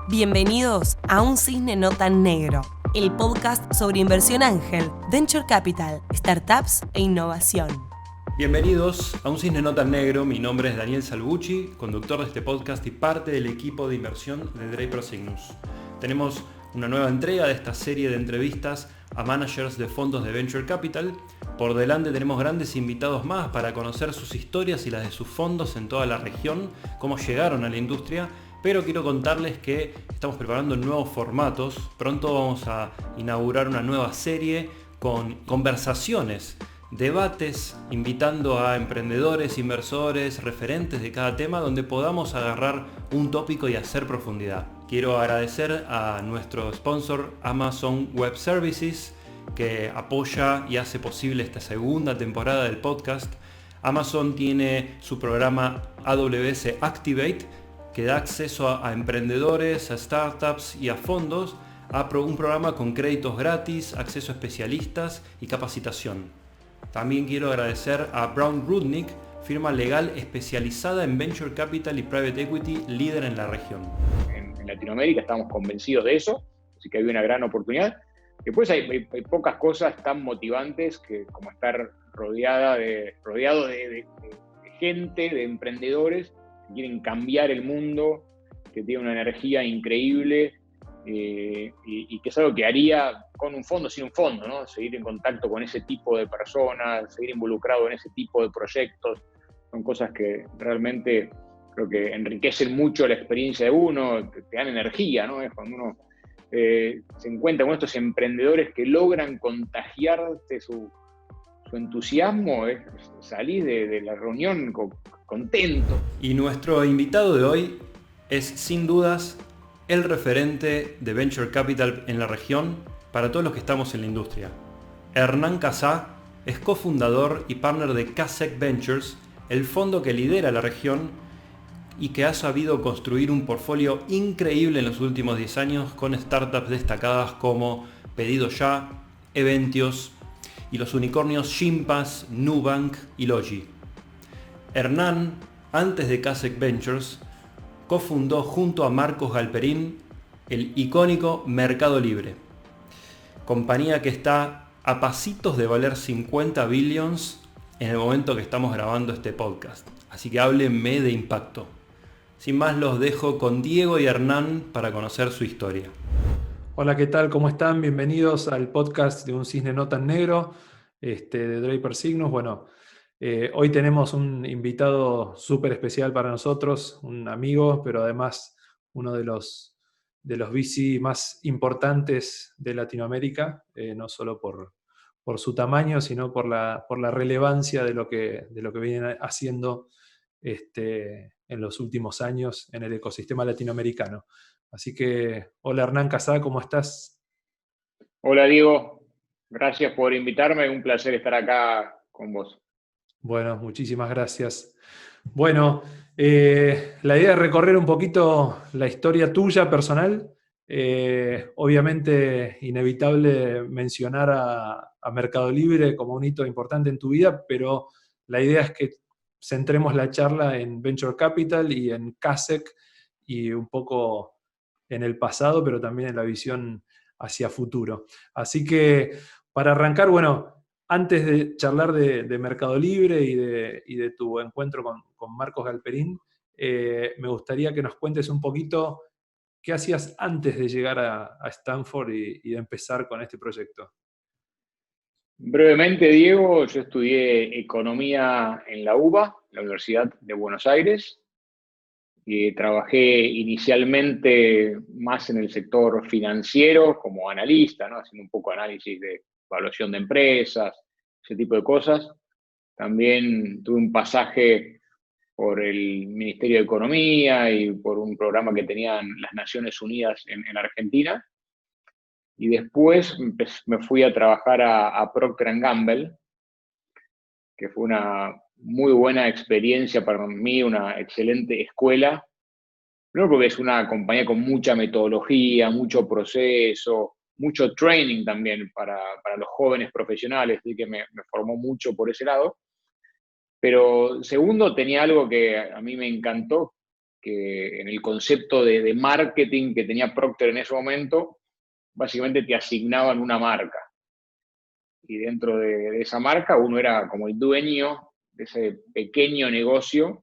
Bienvenidos a Un Cisne No Tan Negro, el podcast sobre inversión ángel, venture capital, startups e innovación. Bienvenidos a Un Cisne No Tan Negro. Mi nombre es Daniel Salvucci, conductor de este podcast y parte del equipo de inversión de Draper Cygnus. Tenemos una nueva entrega de esta serie de entrevistas a managers de fondos de venture capital. Por delante tenemos grandes invitados más para conocer sus historias y las de sus fondos en toda la región, cómo llegaron a la industria. Pero quiero contarles que estamos preparando nuevos formatos. Pronto vamos a inaugurar una nueva serie con conversaciones, debates, invitando a emprendedores, inversores, referentes de cada tema, donde podamos agarrar un tópico y hacer profundidad. Quiero agradecer a nuestro sponsor Amazon Web Services, que apoya y hace posible esta segunda temporada del podcast. Amazon tiene su programa AWS Activate, que da acceso a emprendedores, a startups y a fondos a un programa con créditos gratis, acceso a especialistas y capacitación. También quiero agradecer a Brown Rudnick, firma legal especializada en Venture Capital y Private Equity, líder en la región. En Latinoamérica estamos convencidos de eso, así que hay una gran oportunidad. Después hay pocas cosas tan motivantes como estar rodeado de gente, de emprendedores que quieren cambiar el mundo, que tienen una energía increíble y que es algo que haría con un fondo, sin un fondo, ¿no? Seguir en contacto con ese tipo de personas, seguir involucrado en ese tipo de proyectos, son cosas que realmente creo que enriquecen mucho la experiencia de uno, te dan energía, ¿no? Es cuando uno se encuentra con estos emprendedores que logran contagiarte su entusiasmo, salís de la reunión contento. Y nuestro invitado de hoy es sin dudas el referente de Venture Capital en la región para todos los que estamos en la industria. Hernán Casá es cofundador y partner de Casec Ventures, el fondo que lidera la región y que ha sabido construir un portfolio increíble en los últimos 10 años con startups destacadas como Pedido Ya, Eventios y los unicornios Gympass, Nubank y Logi. Hernán, antes de Casec Ventures, cofundó junto a Marcos Galperín el icónico Mercado Libre, compañía que está a pasitos de valer 50 billions en el momento que estamos grabando este podcast. Así que háblenme de impacto. Sin más, los dejo con Diego y Hernán para conocer su historia. Hola, ¿qué tal? ¿Cómo están? Bienvenidos al podcast de Un Cisne No Tan Negro, de Draper Cygnus. Bueno, hoy tenemos un invitado súper especial para nosotros, un amigo, pero además uno de los VC más importantes de Latinoamérica, no solo por su tamaño, sino por la relevancia de lo que viene haciendo en los últimos años en el ecosistema latinoamericano. Así que, hola Hernán Casá, ¿cómo estás? Hola Diego, gracias por invitarme, un placer estar acá con vos. Bueno, muchísimas gracias. Bueno, la idea es recorrer un poquito la historia tuya personal. Obviamente, inevitable mencionar a Mercado Libre como un hito importante en tu vida, pero la idea es que centremos la charla en Venture Capital y en Casec y un poco en el pasado, pero también en la visión hacia futuro. Así que, para arrancar, bueno, antes de charlar de Mercado Libre y de tu encuentro con Marcos Galperín, me gustaría que nos cuentes un poquito qué hacías antes de llegar a Stanford y de empezar con este proyecto. Brevemente, Diego, yo estudié economía en la UBA, la Universidad de Buenos Aires, y trabajé inicialmente más en el sector financiero como analista, ¿no? Haciendo un poco de análisis de evaluación de empresas, ese tipo de cosas. También tuve un pasaje por el Ministerio de Economía y por un programa que tenían las Naciones Unidas en Argentina. Y después me fui a trabajar a Procter & Gamble, que fue una muy buena experiencia para mí, una excelente escuela. Primero porque es una compañía con mucha metodología, mucho proceso, mucho training también para los jóvenes profesionales, así que me formó mucho por ese lado. Pero segundo, tenía algo que a mí me encantó, que en el concepto de marketing que tenía Procter en ese momento, básicamente te asignaban una marca. Y dentro de esa marca uno era como el dueño de ese pequeño negocio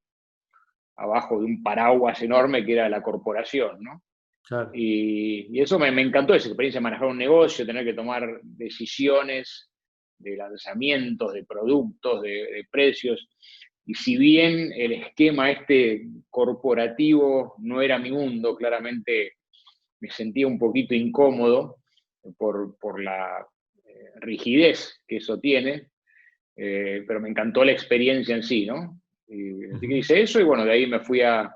abajo de un paraguas enorme que era la corporación, ¿no? Claro. Y eso me encantó, esa experiencia de manejar un negocio, tener que tomar decisiones de lanzamientos, de productos, de precios. Y si bien el esquema este corporativo no era mi mundo, claramente me sentía un poquito incómodo por la rigidez que eso tiene, pero me encantó la experiencia en sí, ¿no? Así que hice eso y bueno, de ahí me fui a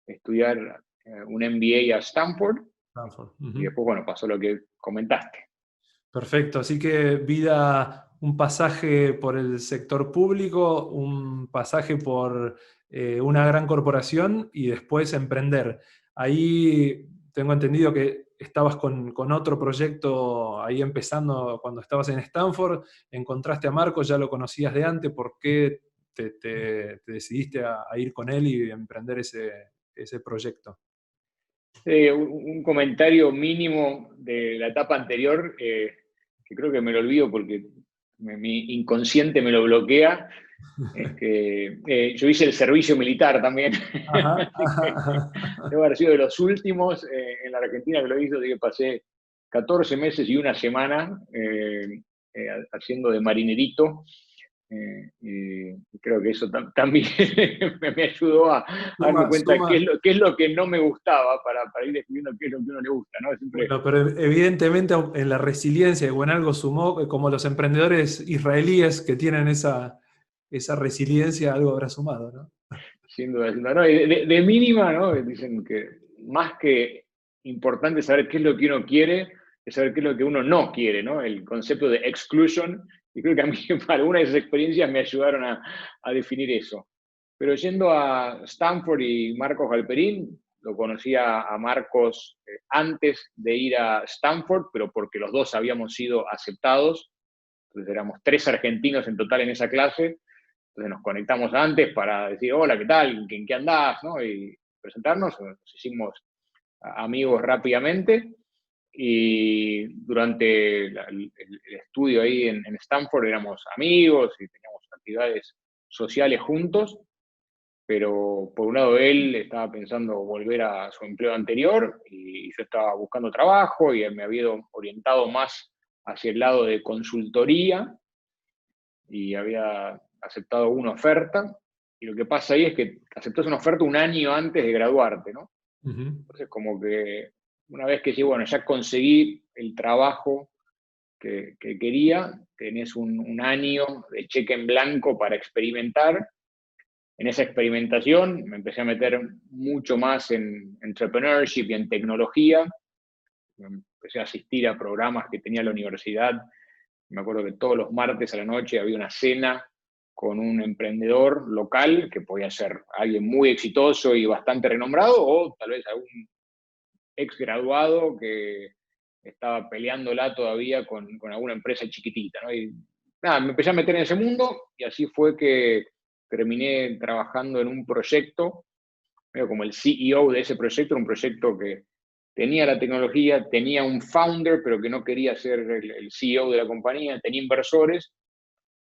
estudiar un MBA a Stanford Stanford. y después, bueno, pasó lo que comentaste. Perfecto, así que vida, un pasaje por el sector público, un pasaje por una gran corporación y después emprender. Ahí tengo entendido que estabas con otro proyecto ahí empezando cuando estabas en Stanford, encontraste a Marcos, ya lo conocías de antes, ¿por qué te decidiste a ir con él y emprender ese proyecto? Un comentario mínimo de la etapa anterior, que creo que me lo olvido porque mi inconsciente me lo bloquea, es que yo hice el servicio militar también. Ajá, Debo haber sido de los últimos en la Argentina que lo hizo, así que pasé 14 meses y una semana haciendo de marinerito. Y creo que eso también me ayudó a darme Suma, cuenta suma. qué es lo que no me gustaba para ir descubriendo qué es lo que a uno le gusta, ¿no? Siempre, Bueno, pero evidentemente en la resiliencia o en algo sumó, como los emprendedores israelíes que tienen esa resiliencia, algo habrá sumado, ¿no? sin duda, sin duda. No, y de mínima, ¿no? Dicen que más que importante saber qué es lo que uno quiere, es saber qué es lo que uno no quiere, ¿no? El concepto de exclusion, y creo que a mí algunas de esas experiencias me ayudaron a definir eso. Pero yendo a Stanford y Marcos Galperín, lo conocía a Marcos antes de ir a Stanford, pero porque los dos habíamos sido aceptados. Entonces éramos 3 argentinos en total en esa clase. Entonces nos conectamos antes para decir, hola, ¿qué tal? ¿En qué andás? ¿No? Y presentarnos. Nos hicimos amigos rápidamente. Y durante el estudio ahí en Stanford éramos amigos y teníamos actividades sociales juntos. Pero por un lado él estaba pensando volver a su empleo anterior y yo estaba buscando trabajo y él me había orientado más hacia el lado de consultoría y había aceptado una oferta. Y lo que pasa ahí es que aceptas una oferta un año antes de graduarte, ¿no? Ujú. Entonces como que una vez que sí, bueno, ya conseguí el trabajo que quería, tenés un año de cheque en blanco para experimentar. En esa experimentación me empecé a meter mucho más en entrepreneurship y en tecnología. Empecé a asistir a programas que tenía la universidad. Me acuerdo que todos los martes a la noche había una cena con un emprendedor local, que podía ser alguien muy exitoso y bastante renombrado, o tal vez algún ex graduado que estaba peleándola todavía con alguna empresa chiquitita, ¿no? Y nada, me empecé a meter en ese mundo y así fue que terminé trabajando en un proyecto, medio como el CEO de ese proyecto, un proyecto que tenía la tecnología, tenía un founder, pero que no quería ser el CEO de la compañía, tenía inversores,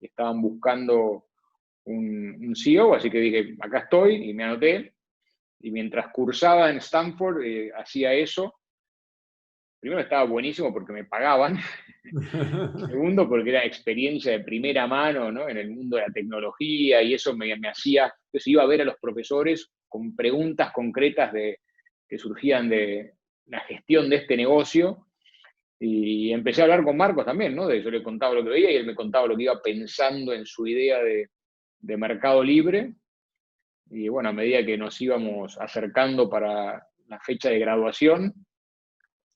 y estaban buscando un CEO, así que dije, acá estoy, y me anoté, y mientras cursaba en Stanford, hacía eso. Primero estaba buenísimo porque me pagaban, segundo porque era experiencia de primera mano, ¿no? En el mundo de la tecnología y eso me hacía, entonces iba a ver a los profesores con preguntas concretas que surgían de la gestión de este negocio y empecé a hablar con Marcos también, ¿no? Yo le contaba lo que veía y él me contaba lo que iba pensando en su idea de Mercado Libre y bueno, a medida que nos íbamos acercando para la fecha de graduación,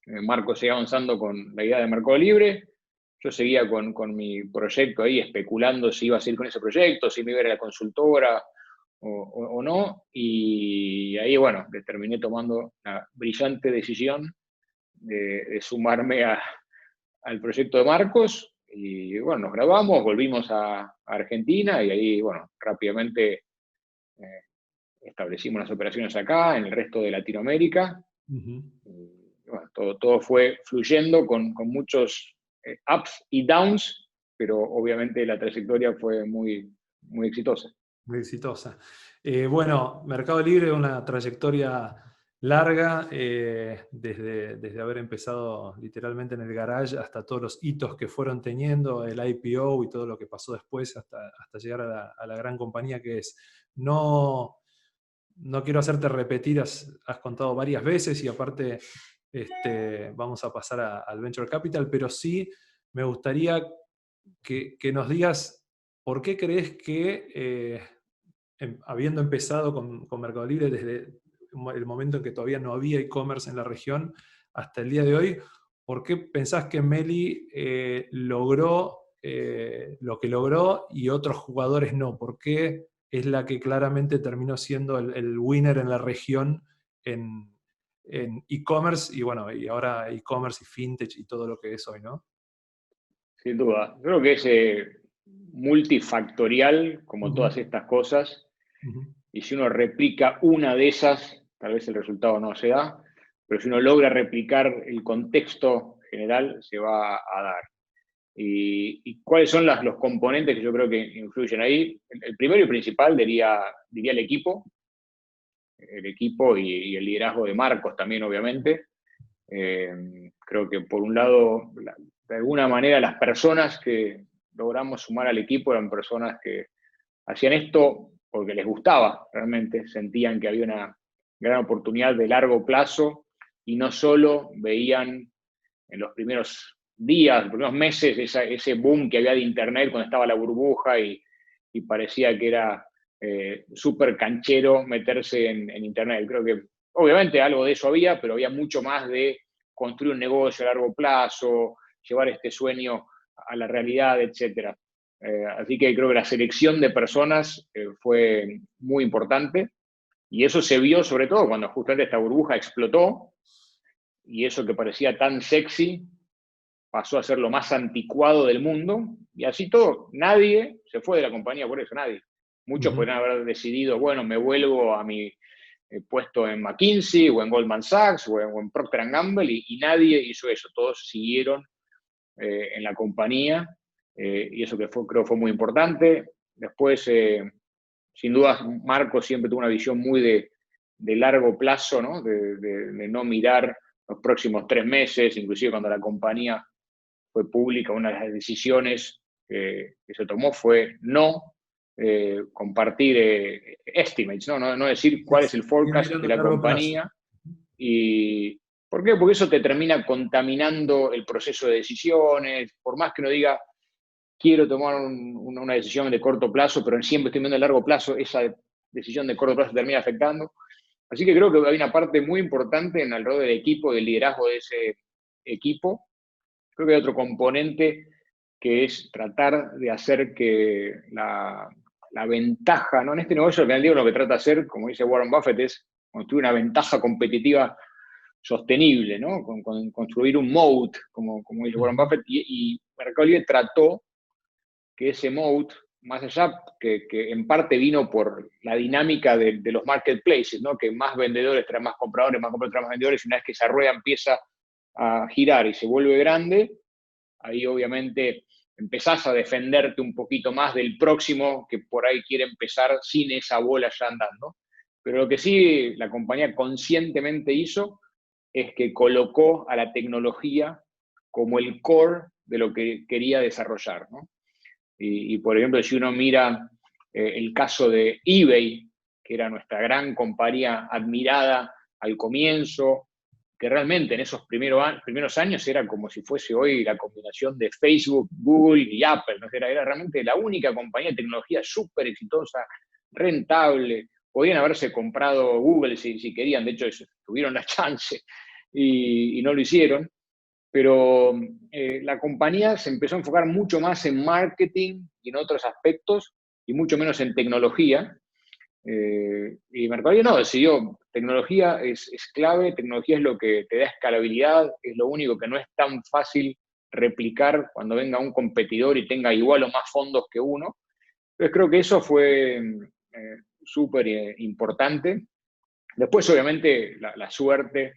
Marco seguía avanzando con la idea de Mercado Libre, yo seguía con mi proyecto ahí, especulando si iba a seguir con ese proyecto, si me iba a ir a la consultora o no, y ahí, bueno, terminé tomando la brillante decisión de sumarme al proyecto de Marcos, y bueno, nos graduamos, volvimos a Argentina, y ahí, bueno, rápidamente establecimos las operaciones acá, en el resto de Latinoamérica. Ujú. Bueno, todo fue fluyendo con muchos ups y downs, pero obviamente la trayectoria fue muy, muy exitosa. Muy exitosa. Bueno, Mercado Libre, una trayectoria larga, desde haber empezado literalmente en el garage hasta todos los hitos que fueron teniendo, el IPO y todo lo que pasó después hasta llegar a la gran compañía que es. No quiero hacerte repetir, has contado varias veces y aparte vamos a pasar al Venture Capital, pero sí me gustaría que nos digas por qué crees que, habiendo empezado con Mercado Libre desde el momento en que todavía no había e-commerce en la región hasta el día de hoy, ¿por qué pensás que Meli logró lo que logró y otros jugadores no? ¿Por qué es la que claramente terminó siendo el winner en la región en e-commerce y bueno, y ahora e-commerce y fintech y todo lo que es hoy, ¿no? Sin duda. Creo que es multifactorial, como todas estas cosas, Uh-huh. y si uno replica una de esas, tal vez el resultado no se da, pero si uno logra replicar el contexto general, se va a dar. ¿Y cuáles son los componentes que yo creo que influyen ahí? El primero y principal diría el equipo y el liderazgo de Marcos también, obviamente. Creo que por un lado, de alguna manera, las personas que logramos sumar al equipo eran personas que hacían esto porque les gustaba, realmente sentían que había una gran oportunidad de largo plazo y no solo veían en los primeros días, los primeros meses, ese boom que había de Internet cuando estaba la burbuja y parecía que era súper canchero meterse en Internet. Creo que obviamente algo de eso había, pero había mucho más de construir un negocio a largo plazo, llevar este sueño a la realidad, etc. Así que creo que la selección de personas fue muy importante y eso se vio sobre todo cuando justamente esta burbuja explotó y eso que parecía tan sexy pasó a ser lo más anticuado del mundo y así todo, nadie se fue de la compañía por eso, nadie. Muchos podrían haber decidido, bueno, me vuelvo a mi puesto en McKinsey o en Goldman Sachs o en Procter & Gamble y nadie hizo eso, todos siguieron en la compañía y eso que creo fue muy importante. Después, sin duda, Marco siempre tuvo una visión muy de largo plazo, ¿no? De no mirar los próximos 3 meses, inclusive cuando la compañía fue pública, una de las decisiones que se tomó fue no compartir estimates, no decir cuál es el forecast de la compañía. Y, ¿por qué? Porque eso te termina contaminando el proceso de decisiones, por más que uno diga, quiero tomar una decisión de corto plazo, pero siempre estoy viendo a largo plazo, esa decisión de corto plazo termina afectando. Así que creo que hay una parte muy importante en el rol del equipo, del liderazgo de ese equipo. Creo que hay otro componente que es tratar de hacer que la ventaja, ¿no? En este negocio, al final del día, lo que trata de hacer, como dice Warren Buffett, es construir una ventaja competitiva sostenible, ¿no? Con construir un moat, como dice Warren Buffett, y Mercado Libre trató que ese moat, más allá, que en parte vino por la dinámica de los marketplaces, ¿no? Que más vendedores traen más compradores traen más vendedores, y una vez que esa rueda empieza a girar y se vuelve grande, ahí obviamente empezás a defenderte un poquito más del próximo que por ahí quiere empezar sin esa bola ya andando. Pero lo que sí la compañía conscientemente hizo es que colocó a la tecnología como el core de lo que quería desarrollar, ¿no? Y por ejemplo, si uno mira el caso de eBay, que era nuestra gran compañía admirada al comienzo, que realmente en esos primeros años era como si fuese hoy la combinación de Facebook, Google y Apple, ¿no? Era realmente la única compañía de tecnología súper exitosa, rentable. Podían haberse comprado Google si querían, de hecho tuvieron la chance y no lo hicieron. Pero la compañía se empezó a enfocar mucho más en marketing y en otros aspectos y mucho menos en tecnología. Y Mercado Libre no, decidió, tecnología es clave, tecnología es lo que te da escalabilidad, es lo único que no es tan fácil replicar cuando venga un competidor y tenga igual o más fondos que uno. Entonces creo que eso fue súper importante. Después, obviamente, la suerte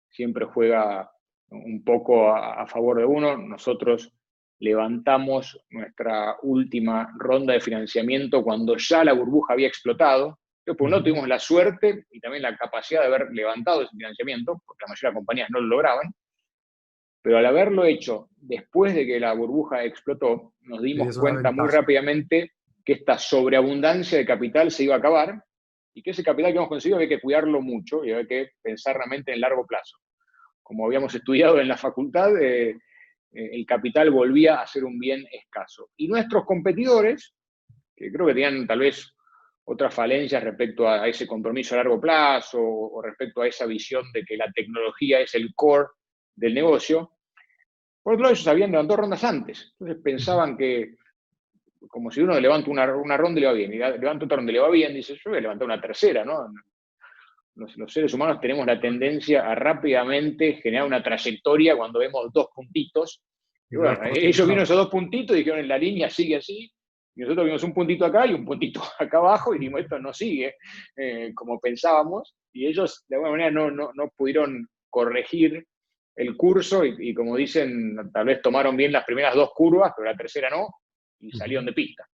siempre juega un poco a favor de uno. Nosotros levantamos nuestra última ronda de financiamiento cuando ya la burbuja había explotado. Entonces, por un lado, tuvimos la suerte y también la capacidad de haber levantado ese financiamiento, porque la mayoría de compañías no lo lograban. Pero al haberlo hecho después de que la burbuja explotó, nos dimos cuenta muy rápidamente que esta sobreabundancia de capital se iba a acabar y que ese capital que hemos conseguido había que cuidarlo mucho y había que pensar realmente en largo plazo. Como habíamos estudiado en la facultad, el capital volvía a ser un bien escaso. Y nuestros competidores, que creo que tenían tal vez otras falencias respecto a ese compromiso a largo plazo o respecto a esa visión de que la tecnología es el core del negocio, por otro lado, ellos habían levantado rondas antes. Entonces pensaban que, como si uno levanta una ronda y le va bien, y levanta otra ronda y le va bien, dice, yo voy a levantar una tercera, ¿no? Los seres humanos tenemos la tendencia a rápidamente generar una trayectoria cuando vemos 2 puntitos. Y bueno, ellos vieron esos 2 puntitos y dijeron, en la línea sigue así, y nosotros vimos un puntito acá y un puntito acá abajo, y dijimos, esto no sigue como pensábamos, y ellos de alguna manera no pudieron corregir el curso y como dicen, tal vez tomaron bien las primeras 2 curvas, pero la tercera no, y salieron de pista.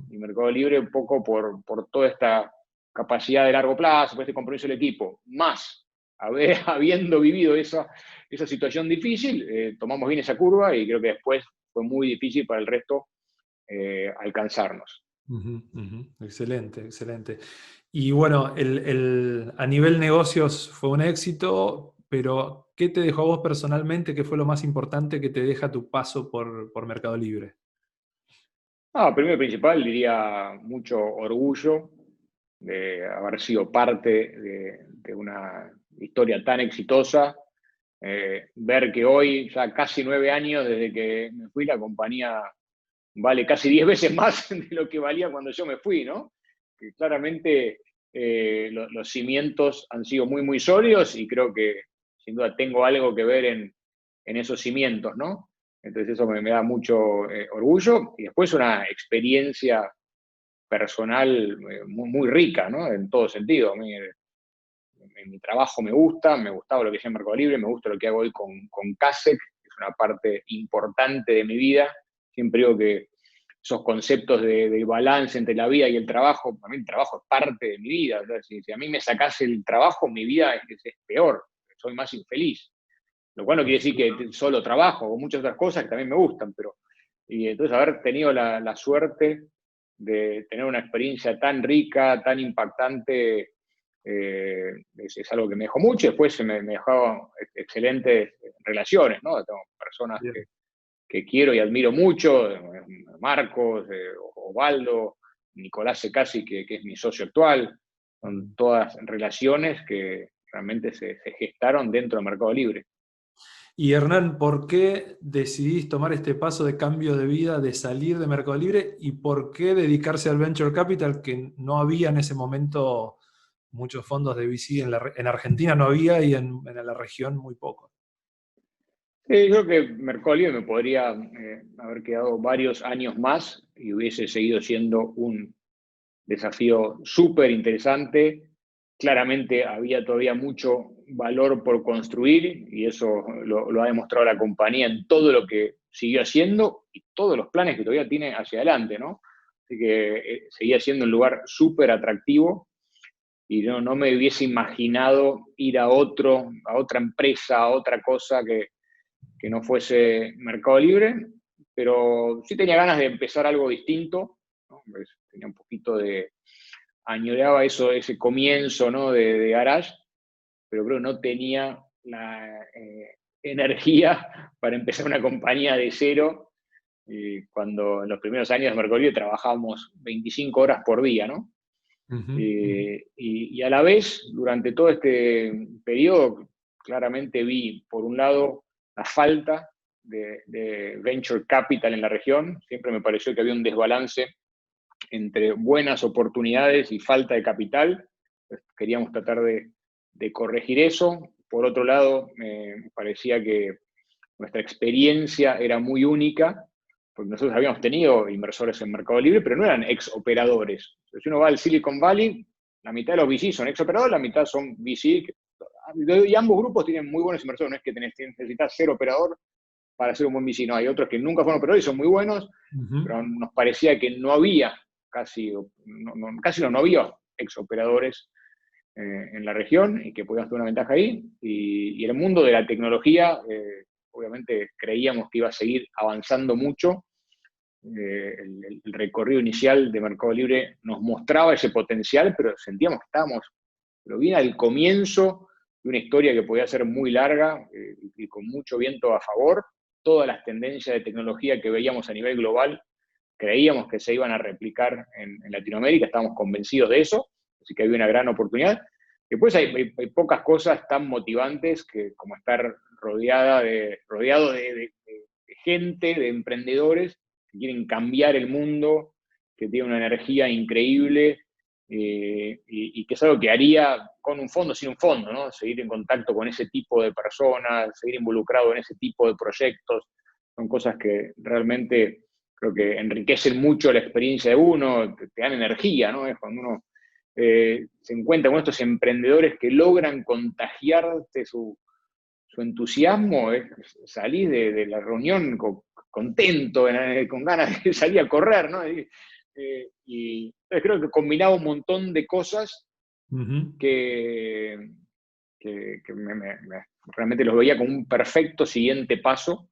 Y Mercado Libre, un poco por toda esta capacidad de largo plazo, por este compromiso del equipo, más habiendo vivido esa situación difícil, tomamos bien esa curva y creo que después fue muy difícil para el resto alcanzarnos. Excelente, excelente. Y bueno, a nivel negocios fue un éxito, pero ¿qué te dejó a vos personalmente? ¿Qué fue lo más importante que te deja tu paso por Mercado Libre? Primero y principal, diría mucho orgullo de haber sido parte de una historia tan exitosa. Ver que hoy, ya casi 9 años desde que me fui, la compañía vale casi 10 veces más de lo que valía cuando yo me fui, ¿no? Que claramente los cimientos han sido muy, muy sólidos y creo que sin duda tengo algo que ver en esos cimientos, ¿no? Entonces eso me da mucho orgullo y después una experiencia personal muy, muy rica, ¿no? En todo sentido. A mí, mi trabajo me gustaba lo que hacía en Mercado Libre, me gusta lo que hago hoy con CASEC, que es una parte importante de mi vida. Siempre digo que esos conceptos de balance entre la vida y el trabajo, para mí el trabajo es parte de mi vida. O sea, si a mí me sacase el trabajo, mi vida es peor, soy más infeliz. Lo cual no quiere decir que solo trabajo, o muchas otras cosas que también me gustan, y entonces haber tenido la suerte de tener una experiencia tan rica, tan impactante, es algo que me dejó mucho. Después me dejó excelentes relaciones, ¿no? Tengo personas que quiero y admiro mucho, Marcos, Osvaldo, Nicolás Secasi, que es mi socio actual. Son todas relaciones que realmente se gestaron dentro del Mercado Libre. Y Hernán, ¿por qué decidís tomar este paso de cambio de vida, de salir de Mercado Libre, y por qué dedicarse al Venture Capital, que no había en ese momento muchos fondos de VC en Argentina, no había, y en la región muy pocos? Sí, yo creo que Mercado Libre me podría haber quedado varios años más y hubiese seguido siendo un desafío súper interesante. Claramente había todavía mucho valor por construir y eso lo ha demostrado la compañía en todo lo que siguió haciendo y todos los planes que todavía tiene hacia adelante, ¿no? Así que seguía siendo un lugar súper atractivo y no me hubiese imaginado ir a otra empresa, a otra cosa que no fuese Mercado Libre, pero sí tenía ganas de empezar algo distinto, ¿no? Pues tenía un poquito añoreaba ese comienzo, ¿no? de Garage, pero creo que no tenía la energía para empezar una compañía de cero, cuando en los primeros años de Mercado Libre trabajábamos 25 horas por día, ¿no? Y a la vez, durante todo este periodo, claramente vi, por un lado, la falta de venture capital en la región. Siempre me pareció que había un desbalance entre buenas oportunidades y falta de capital. Queríamos tratar de corregir eso. Por otro lado, me parecía que nuestra experiencia era muy única porque nosotros habíamos tenido inversores en Mercado Libre, pero no eran ex operadores. Si uno va al Silicon Valley, la mitad de los VC son ex operadores, la mitad son VC, y ambos grupos tienen muy buenos inversores, no es que necesitas ser operador para ser un buen VC, no, hay otros que nunca fueron operadores y son muy buenos, pero nos parecía que no había no había ex operadores en la región y que podíamos tener una ventaja ahí, y el mundo de la tecnología, obviamente creíamos que iba a seguir avanzando mucho. El recorrido inicial de Mercado Libre nos mostraba ese potencial, pero sentíamos que estábamos bien al comienzo de una historia que podía ser muy larga y con mucho viento a favor. Todas las tendencias de tecnología que veíamos a nivel global creíamos que se iban a replicar en Latinoamérica, estábamos convencidos de eso, así que había una gran oportunidad. Después hay pocas cosas tan motivantes como estar rodeado de gente, de emprendedores que quieren cambiar el mundo, que tienen una energía increíble, y que es algo que haría con un fondo, sin un fondo, ¿no? Seguir en contacto con ese tipo de personas, seguir involucrado en ese tipo de proyectos, son cosas que realmente creo que enriquecen mucho la experiencia de uno, te dan energía, ¿no? Es cuando uno se encuentra con estos emprendedores que logran contagiarte su entusiasmo, salir de la reunión contento, con ganas de salir a correr, ¿no? Y creo que combinaba un montón de cosas que realmente los veía como un perfecto siguiente paso,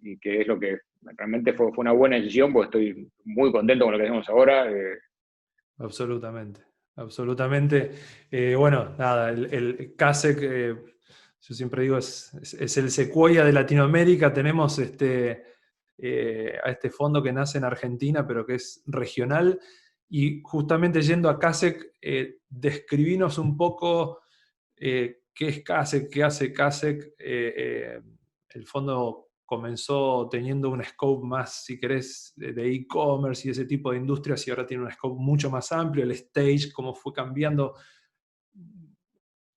y que es lo que realmente fue una buena decisión, porque estoy muy contento con lo que hacemos ahora. Absolutamente, absolutamente. Bueno, nada, el CASEC, yo siempre digo, es el Sequoia de Latinoamérica. Tenemos a este fondo que nace en Argentina, pero que es regional. Y justamente yendo a CASEC, describinos un poco qué es CASEC, qué hace CASEC. El fondo comenzó teniendo un scope más, si querés, de e-commerce y ese tipo de industrias, y ahora tiene un scope mucho más amplio. El stage, cómo fue cambiando.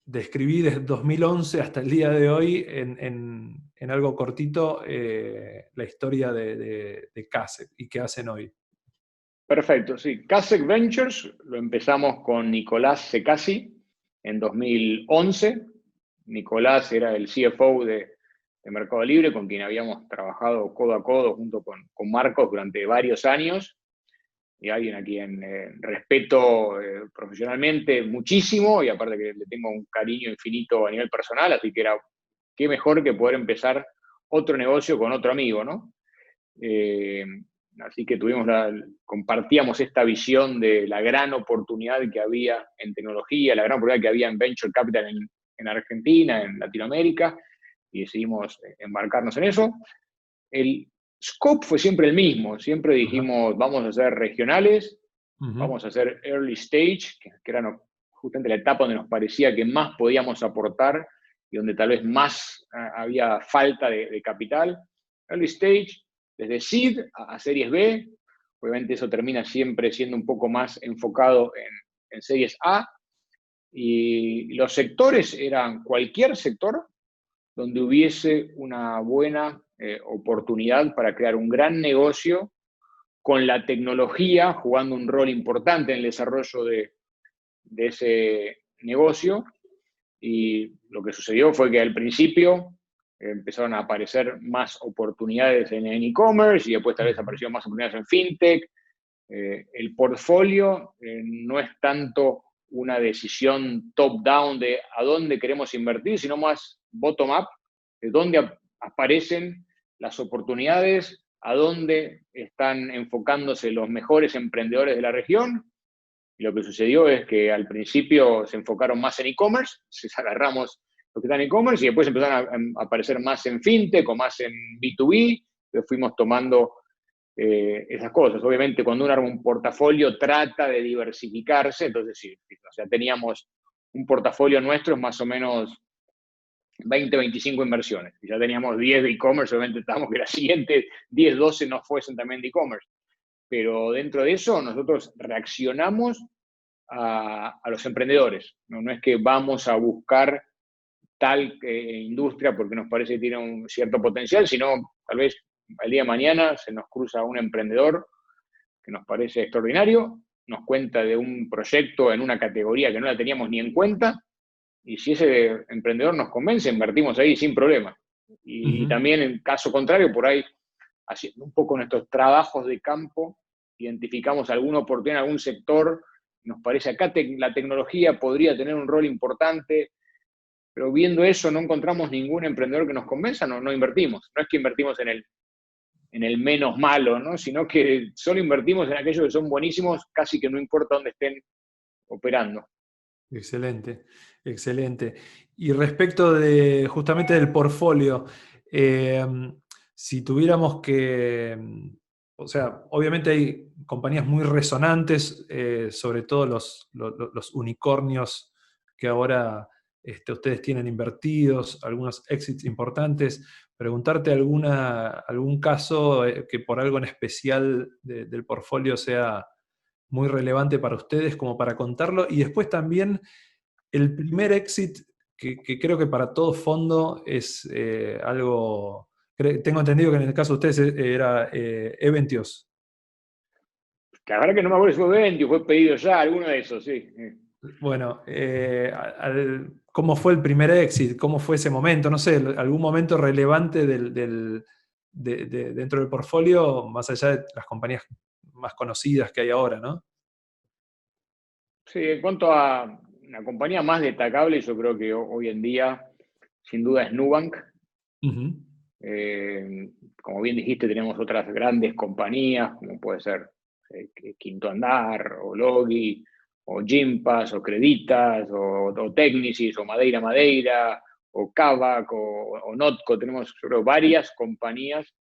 Describí desde 2011 hasta el día de hoy en algo cortito la historia de CASEC y qué hacen hoy. Perfecto, sí. CASEC Ventures lo empezamos con Nicolás Secasi en 2011. Nicolás era el CFO de Mercado Libre, con quien habíamos trabajado codo a codo junto con Marcos durante varios años, y alguien a quien respeto profesionalmente muchísimo, y aparte que le tengo un cariño infinito a nivel personal, así que era qué mejor que poder empezar otro negocio con otro amigo, ¿no? Así que compartíamos esta visión de la gran oportunidad que había en tecnología, la gran oportunidad que había en Venture Capital en Argentina, en Latinoamérica, y decidimos embarcarnos en eso. El scope fue siempre el mismo, siempre dijimos, vamos a ser regionales, vamos a hacer early stage, que era justamente la etapa donde nos parecía que más podíamos aportar y donde tal vez más había falta de capital. Early stage, desde seed a series B, obviamente eso termina siempre siendo un poco más enfocado en series A, y los sectores eran cualquier sector donde hubiese una buena oportunidad para crear un gran negocio con la tecnología jugando un rol importante en el desarrollo de ese negocio. Y lo que sucedió fue que al principio empezaron a aparecer más oportunidades en e-commerce, y después tal vez aparecieron más oportunidades en fintech. El portfolio no es tanto una decisión top-down de a dónde queremos invertir, sino más bottom-up, de dónde aparecen las oportunidades, a dónde están enfocándose los mejores emprendedores de la región. Y lo que sucedió es que al principio se enfocaron más en e-commerce, agarramos lo que está en e-commerce, y después empezaron a aparecer más en fintech o más en B2B, entonces fuimos tomando esas cosas. Obviamente, cuando uno arma un portafolio, trata de diversificarse. Entonces, sí, o sea, teníamos un portafolio nuestro, más o menos 20, 25 inversiones. Y ya teníamos 10 de e-commerce, obviamente estábamos que las siguientes 10, 12 no fuesen también de e-commerce. Pero dentro de eso, nosotros reaccionamos a los emprendedores. No es que vamos a buscar tal industria porque nos parece que tiene un cierto potencial, sino tal vez al día de mañana se nos cruza un emprendedor que nos parece extraordinario, nos cuenta de un proyecto en una categoría que no la teníamos ni en cuenta, y si ese emprendedor nos convence, invertimos ahí sin problema. Y también en caso contrario, por ahí, haciendo un poco nuestros trabajos de campo, identificamos alguna oportunidad en algún sector, nos parece acá la tecnología podría tener un rol importante, pero viendo eso no encontramos ningún emprendedor que nos convenza, no invertimos. No es que invertimos en el menos malo, ¿no? Sino que solo invertimos en aquellos que son buenísimos, casi que no importa dónde estén operando. Excelente, excelente. Y respecto de justamente del portfolio, eh, si tuviéramos que, o sea, obviamente hay compañías muy resonantes, sobre todo los unicornios que ahora ustedes tienen invertidos, algunos exits importantes. Preguntarte algún caso que por algo en especial del portfolio sea muy relevante para ustedes como para contarlo. Y después también el primer exit, que creo que para todo fondo es algo... Tengo entendido que en el caso de ustedes era Eventios. La verdad que no me acuerdo si fue 20 o fue pedido ya, alguno de esos, sí. Bueno, ¿cómo fue el primer exit? ¿Cómo fue ese momento? No sé, algún momento relevante dentro del portfolio, más allá de las compañías más conocidas que hay ahora, ¿no? Sí, en cuanto a una compañía más destacable, yo creo que hoy en día, sin duda, es Nubank. Uh-huh. Como bien dijiste, tenemos otras grandes compañías, como puede ser Quinto Andar, o Logi, o Gympass, o Creditas, o Technisys, o Madeira Madeira, o Kavak, o Notco. Tenemos, yo creo, varias compañías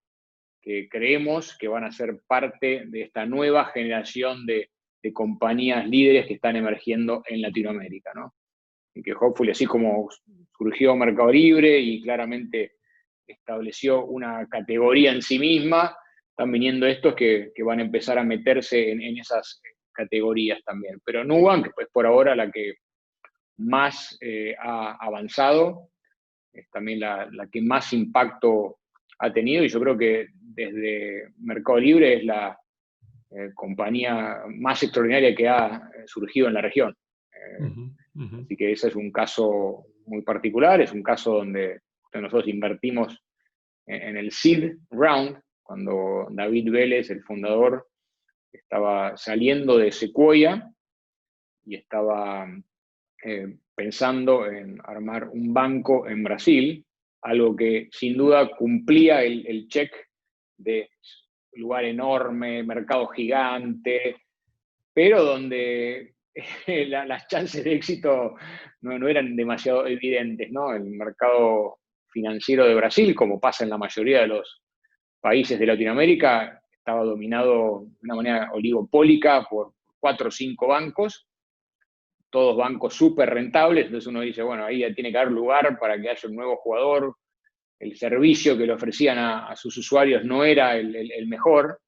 que creemos que van a ser parte de esta nueva generación de compañías líderes que están emergiendo en Latinoamérica, ¿no? Y que hopefully, así como surgió Mercado Libre y claramente estableció una categoría en sí misma, están viniendo estos que van a empezar a meterse en esas categorías también. Pero Nubank, pues por ahora la que más ha avanzado, es también la que más impacto ha tenido, y yo creo que desde Mercado Libre es la compañía más extraordinaria que ha surgido en la región. Uh-huh. Uh-huh. Así que ese es un caso muy particular, es un caso donde nosotros invertimos en el seed round, cuando David Vélez, el fundador, estaba saliendo de Sequoia y estaba pensando en armar un banco en Brasil, algo que sin duda cumplía el check de lugar enorme, mercado gigante, pero donde las chances de éxito no eran demasiado evidentes, ¿no? El mercado financiero de Brasil, como pasa en la mayoría de los países de Latinoamérica, estaba dominado de una manera oligopólica por 4 o 5 bancos, todos bancos súper rentables. Entonces uno dice, bueno, ahí ya tiene que haber lugar para que haya un nuevo jugador. El servicio que le ofrecían a sus usuarios no era el mejor.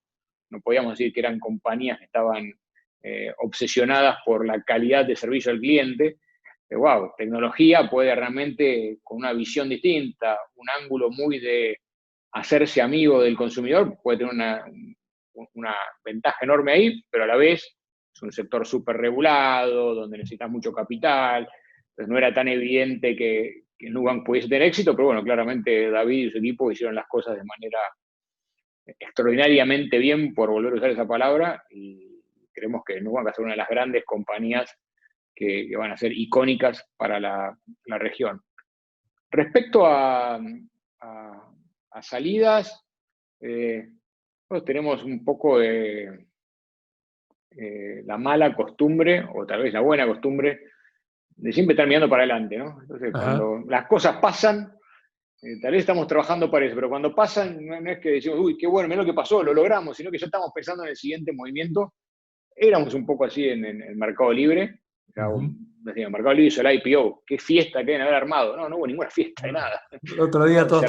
No podíamos decir que eran compañías que estaban obsesionadas por la calidad de servicio al cliente. Wow, tecnología puede realmente, con una visión distinta, un ángulo muy de hacerse amigo del consumidor, puede tener una ventaja enorme ahí, pero a la vez es un sector súper regulado, donde necesitas mucho capital. Entonces no era tan evidente que Nubank pudiese tener éxito, pero bueno, claramente David y su equipo hicieron las cosas de manera extraordinariamente bien, por volver a usar esa palabra, y creemos que Nubank va a ser una de las grandes compañías que van a ser icónicas para la región. Respecto a salidas, nosotros tenemos un poco de la mala costumbre, o tal vez la buena costumbre, de siempre estar mirando para adelante, ¿no? Entonces, cuando las cosas pasan, tal vez estamos trabajando para eso, pero cuando pasan, no es que decimos, uy, qué bueno, mirá lo que pasó, lo logramos, sino que ya estamos pensando en el siguiente movimiento. Éramos un poco así en el Mercado Libre. O sea, decía, Mercado Libre hizo el IPO, qué fiesta que deben haber armado. No hubo ninguna fiesta de nada. El otro día todos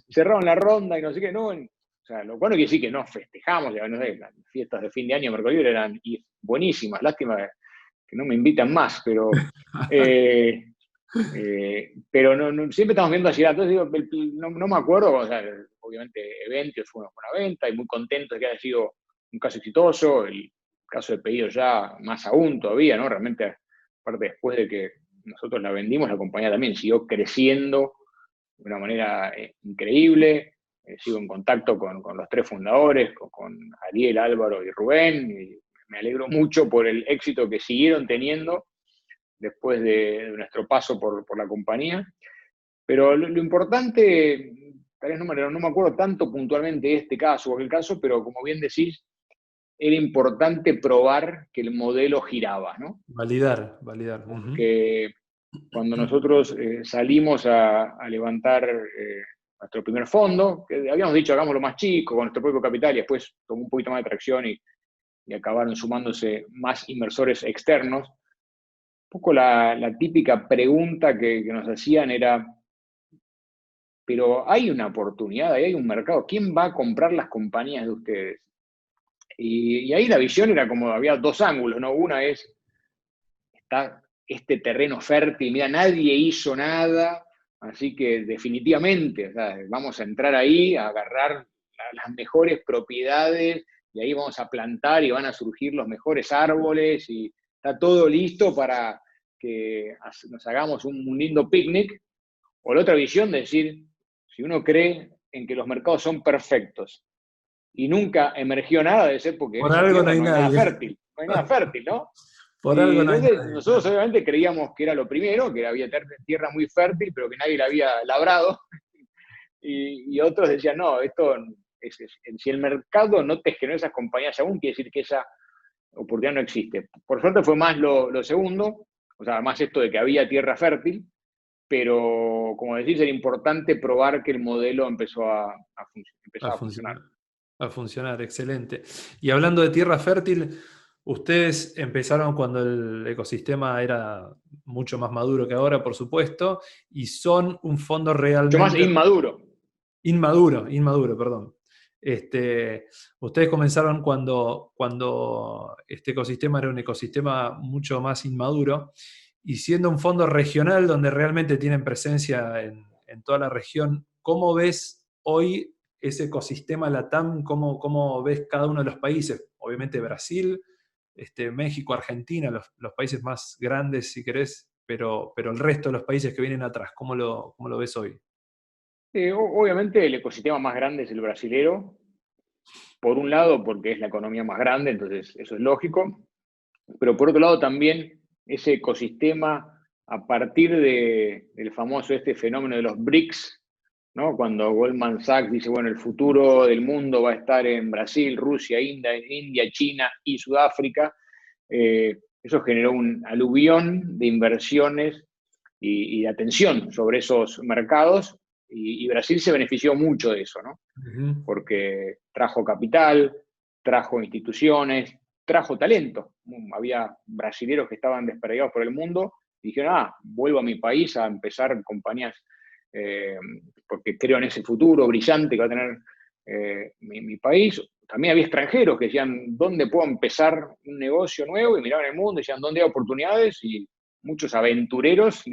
cerraron la ronda y no sé qué. No, o sea, lo bueno quiere decir que no festejamos, ya, no sé, las fiestas de fin de año de Mercado Libre eran buenísimas. Lástima que no me invitan más, pero pero no, siempre estamos viendo allí. Entonces digo, no me acuerdo, o sea, obviamente Eventia fue una buena venta y muy contentos de que haya sido un caso exitoso. El caso de Pedido Ya más aún todavía, ¿no? Realmente, aparte después de que nosotros la vendimos, la compañía también siguió creciendo de una manera increíble. Sigo en contacto con los tres fundadores, con Ariel, Álvaro y Rubén, y me alegro mucho por el éxito que siguieron teniendo después de nuestro paso por la compañía. Pero lo importante, tal vez no me acuerdo tanto puntualmente de este caso o aquel caso, pero como bien decís, era importante probar que el modelo giraba, ¿no? Validar. Porque cuando nosotros salimos a levantar nuestro primer fondo, que habíamos dicho hagámoslo más chico, con nuestro propio capital, y después tomó un poquito más de tracción y acabaron sumándose más inversores externos. Un poco la típica pregunta que nos hacían era, pero hay una oportunidad, hay un mercado, ¿quién va a comprar las compañías de ustedes? Y ahí la visión era como, había dos ángulos, ¿no? Una es, está este terreno fértil, mira, nadie hizo nada, así que definitivamente, o sea, vamos a entrar ahí, a agarrar las mejores propiedades, y ahí vamos a plantar y van a surgir los mejores árboles, y está todo listo para que nos hagamos un lindo picnic. O la otra visión de decir, si uno cree en que los mercados son perfectos y nunca emergió nada, debe ser porque en Por esa algo no tierra hay no hay nada nadie. fértil, no hay nada fértil, ¿no? Por Y algo no hay entonces nadie. nosotros obviamente creíamos que era lo primero, que había tierra muy fértil, pero que nadie la había labrado, y otros decían, no, si el mercado no te genera esas compañías aún, quiere decir que esa oportunidad no existe. Por suerte fue más lo segundo, o sea, más esto de que había tierra fértil, pero como decís, era importante probar que el modelo empezó a funcionar. A funcionar, excelente. Y hablando de tierra fértil, ustedes empezaron cuando el ecosistema era mucho más maduro que ahora, por supuesto, y son un fondo Mucho más realmente inmaduro. inmaduro, perdón. Ustedes comenzaron cuando este ecosistema era un ecosistema mucho más inmaduro, y siendo un fondo regional donde realmente tienen presencia en toda la región, ¿cómo ves hoy ese ecosistema LATAM? ¿Cómo ves cada uno de los países? Obviamente Brasil, México, Argentina, los países más grandes, si querés, pero el resto de los países que vienen atrás, ¿cómo lo ves hoy? Obviamente el ecosistema más grande es el brasilero, por un lado porque es la economía más grande, entonces eso es lógico, pero por otro lado también ese ecosistema, a partir del famoso fenómeno de los BRICS, ¿no? Cuando Goldman Sachs dice, bueno, el futuro del mundo va a estar en Brasil, Rusia, India, China y Sudáfrica, eso generó un aluvión de inversiones y de atención sobre esos mercados, y Brasil se benefició mucho de eso, ¿no? Uh-huh. Porque trajo capital, trajo instituciones, trajo talento. Había brasileños que estaban desperdigados por el mundo y dijeron, vuelvo a mi país a empezar compañías porque creo en ese futuro brillante que va a tener mi país. También había extranjeros que decían, ¿dónde puedo empezar un negocio nuevo? Y miraban el mundo y decían, ¿dónde hay oportunidades? Y muchos aventureros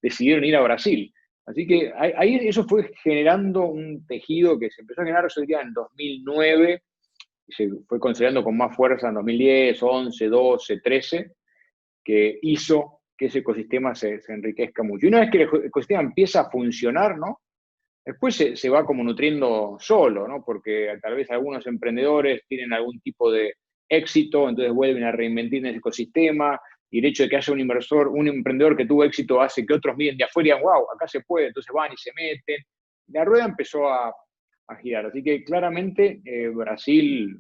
decidieron ir a Brasil. Así que ahí eso fue generando un tejido que se empezó a generar eso en 2009, y se fue consolidando con más fuerza en 2010, 11, 12, 13, que hizo que ese ecosistema se enriquezca mucho. Y una vez que el ecosistema empieza a funcionar, ¿no? Después se va como nutriendo solo, ¿no? Porque tal vez algunos emprendedores tienen algún tipo de éxito, entonces vuelven a reinventar ese ecosistema, y el hecho de que haya un emprendedor que tuvo éxito hace que otros miren de afuera y digan, wow, acá se puede, entonces van y se meten. La rueda empezó a girar. Así que claramente Brasil,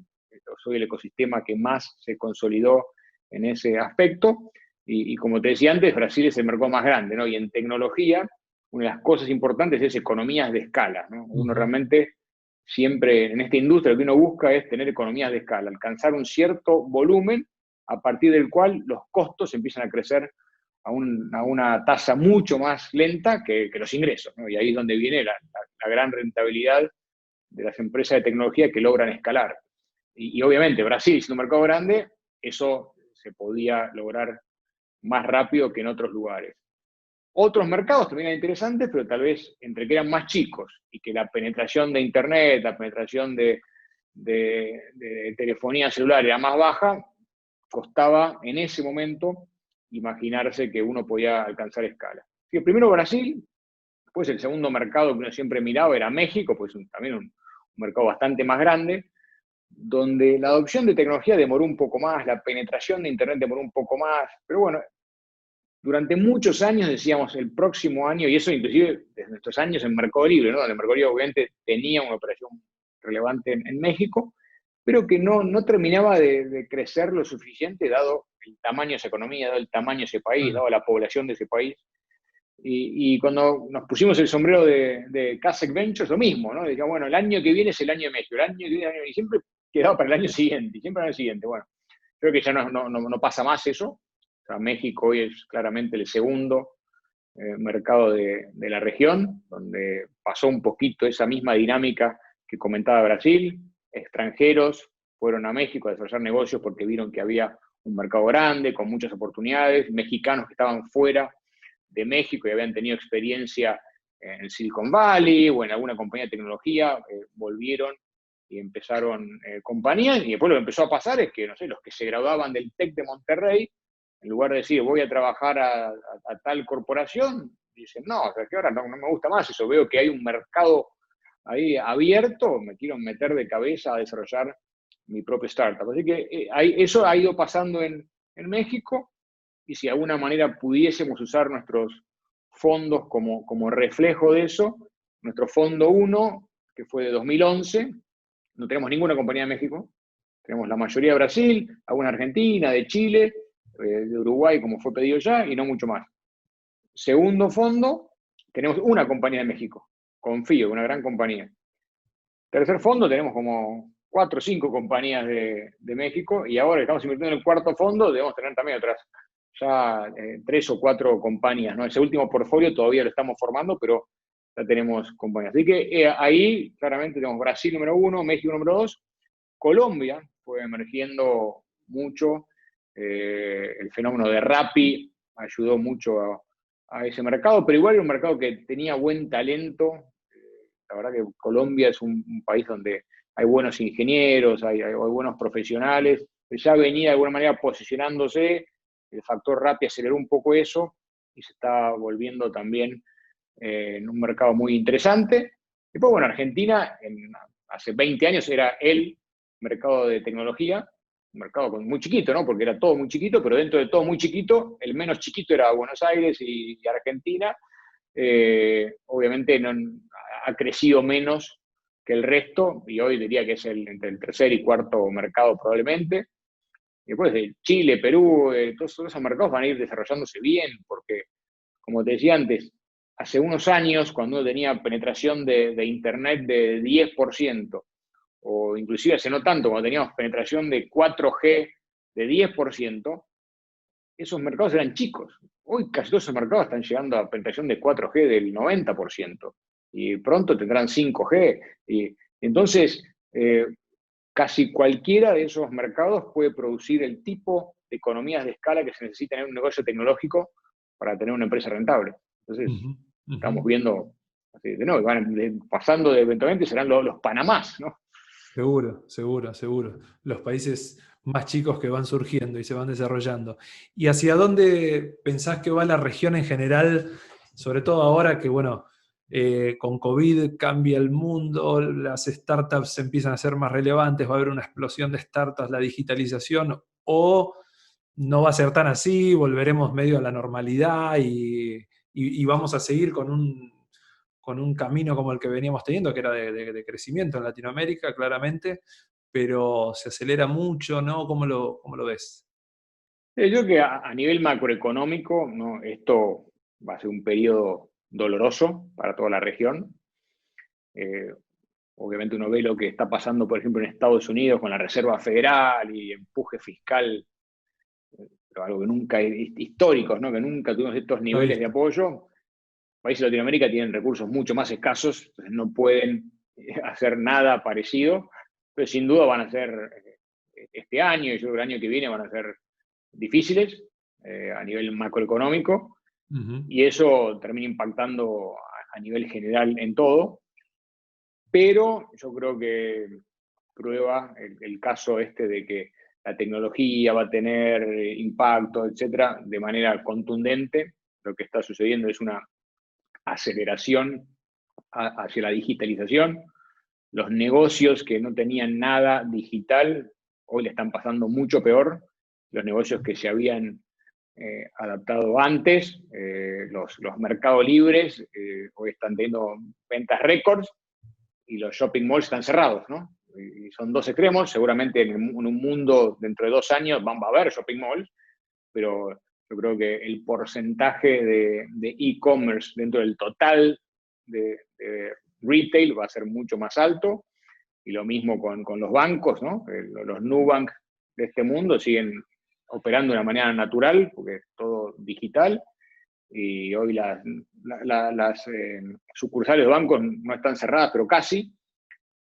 soy el ecosistema que más se consolidó en ese aspecto. Y como te decía antes, Brasil es el mercado más grande, ¿no? Y en tecnología, una de las cosas importantes es economías de escala, ¿no? Uno realmente siempre en esta industria lo que uno busca es tener economías de escala, alcanzar un cierto volumen a partir del cual los costos empiezan a crecer a una tasa mucho más lenta que los ingresos, ¿no? Y ahí es donde viene la gran rentabilidad de las empresas de tecnología que logran escalar. Y obviamente Brasil, siendo un mercado grande, eso se podía lograr más rápido que en otros lugares. Otros mercados también eran interesantes, pero tal vez entre que eran más chicos y que la penetración de Internet, la penetración de telefonía celular era más baja, costaba en ese momento imaginarse que uno podía alcanzar escala. Así que primero Brasil, después el segundo mercado que uno siempre miraba era México, pues también un mercado bastante más grande, donde la adopción de tecnología demoró un poco más, la penetración de Internet demoró un poco más, pero bueno, durante muchos años decíamos el próximo año, y eso inclusive desde nuestros años en Mercado Libre, ¿no? Donde Mercado Libre obviamente tenía una operación relevante en México, pero que no terminaba de crecer lo suficiente dado el tamaño de esa economía, dado el tamaño de ese país, dado la población de ese país. Y cuando nos pusimos el sombrero de Kasek Ventures, lo mismo, ¿no? Decíamos, bueno, el año que viene es el año de México, el año que viene, y siempre quedaba para el año siguiente, y siempre el año siguiente. Bueno, creo que ya no pasa más eso. O sea, México hoy es claramente el segundo mercado de la región, donde pasó un poquito esa misma dinámica que comentaba Brasil. Extranjeros fueron a México a desarrollar negocios porque vieron que había un mercado grande, con muchas oportunidades. Mexicanos que estaban fuera de México y habían tenido experiencia en Silicon Valley o en alguna compañía de tecnología, volvieron y empezaron compañías, y después lo que empezó a pasar es que, no sé, los que se graduaban del TEC de Monterrey, en lugar de decir voy a trabajar a tal corporación, dicen, no, o sea, que ahora no me gusta más eso, veo que hay un mercado ahí abierto, me quiero meter de cabeza a desarrollar mi propio startup. Así que eso ha ido pasando en México, y si de alguna manera pudiésemos usar nuestros fondos como reflejo de eso, nuestro fondo 1, que fue de 2011, no tenemos ninguna compañía de México, tenemos la mayoría de Brasil, alguna Argentina, de Chile, de Uruguay, como fue pedido ya, y no mucho más. Segundo fondo, tenemos una compañía de México, Confío, una gran compañía. Tercer fondo, tenemos como 4 o 5 compañías de México, y ahora estamos invirtiendo en el cuarto fondo, debemos tener también otras ya 3 o 4 compañías, ¿no? Ese último portfolio todavía lo estamos formando, pero ya tenemos compañías. Así que ahí claramente tenemos Brasil número 1, México número 2, Colombia fue emergiendo mucho, el fenómeno de Rappi ayudó mucho a ese mercado, pero igual era un mercado que tenía buen talento. La verdad que Colombia es un país donde hay buenos ingenieros, hay buenos profesionales, ya venía de alguna manera posicionándose, el factor Rappi aceleró un poco eso y se está volviendo también en un mercado muy interesante. Después, bueno, Argentina hace 20 años era el mercado de tecnología, un mercado muy chiquito, ¿no? Porque era todo muy chiquito, pero dentro de todo muy chiquito, el menos chiquito era Buenos Aires y Argentina. Obviamente ha crecido menos que el resto, y hoy diría que es entre el tercer y cuarto mercado probablemente. Y después Chile, Perú, todos esos mercados van a ir desarrollándose bien, porque, como te decía antes, hace unos años, cuando uno tenía penetración de Internet de 10%, o inclusive hace no tanto, cuando teníamos penetración de 4G de 10%, esos mercados eran chicos. Hoy casi todos esos mercados están llegando a penetración de 4G del 90%, y pronto tendrán 5G. Y entonces, casi cualquiera de esos mercados puede producir el tipo de economías de escala que se necesita en un negocio tecnológico para tener una empresa rentable. Entonces, estamos viendo, así, de nuevo, pasando de eventualmente serán los Panamás, ¿no? Seguro, seguro, seguro. Los países más chicos que van surgiendo y se van desarrollando. ¿Y hacia dónde pensás que va la región en general, sobre todo ahora que, bueno, con COVID cambia el mundo, las startups empiezan a ser más relevantes, va a haber una explosión de startups, la digitalización, o no va a ser tan así, volveremos medio a la normalidad y vamos a seguir con un camino como el que veníamos teniendo, que era de crecimiento en Latinoamérica, claramente, pero se acelera mucho, ¿no? ¿Cómo lo ves? Yo creo que a nivel macroeconómico, ¿no? Esto va a ser un periodo doloroso para toda la región. Obviamente uno ve lo que está pasando, por ejemplo, en Estados Unidos con la Reserva Federal y empuje fiscal, pero algo que nunca, históricos, ¿no? Que nunca tuvimos estos niveles de apoyo. Países de Latinoamérica tienen recursos mucho más escasos, entonces no pueden hacer nada parecido, pero sin duda van a ser este año y yo creo que el año que viene van a ser difíciles a nivel macroeconómico. Ujú. Y eso termina impactando a nivel general en todo. Pero yo creo que prueba el caso este de que la tecnología va a tener impacto, etcétera, de manera contundente. Lo que está sucediendo es una aceleración hacia la digitalización. Los negocios que no tenían nada digital hoy le están pasando mucho peor. Los negocios que se habían adaptado antes, los mercados libres, hoy están teniendo ventas récords y los shopping malls están cerrados, ¿no? Y son dos extremos. Seguramente en un mundo dentro de 2 años va a haber shopping malls, pero yo creo que el porcentaje de e-commerce dentro del total de retail va a ser mucho más alto. Y lo mismo con los bancos, ¿no? Los Nubank de este mundo siguen operando de una manera natural, porque es todo digital. Y hoy las sucursales de bancos no están cerradas, pero casi.